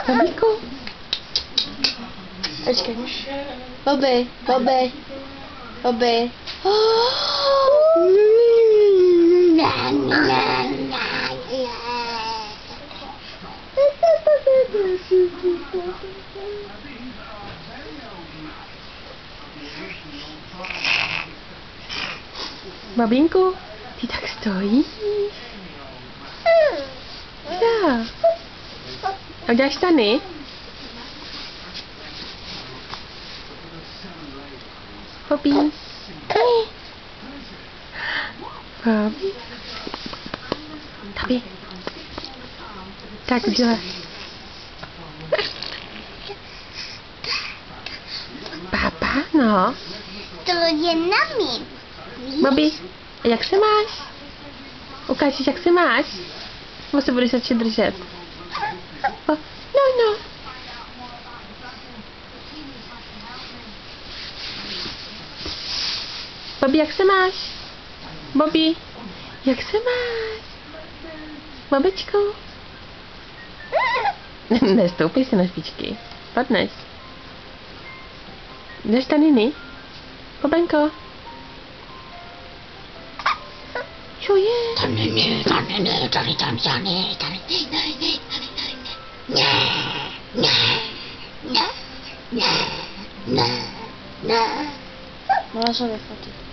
Bobíku. Počkej. Bobby, Bobby. Bobby. Babínku, ty tak stojíš. Já. A uděláš štany? Bobby. Bobby. Bobby. Tak udělá. Papa, no. To je na mě. Bobby, jak se máš? Ukážeš, jak se máš? Nebo se budeš radši držet? No, no. Bobby, jak se máš? Bobby, jak se máš? Babičko? Nestoupej si na špičky. Padneš. Jdeš taniny? Bobenko? Co je? Taniny. Ne. Mohla jsem vyfotit.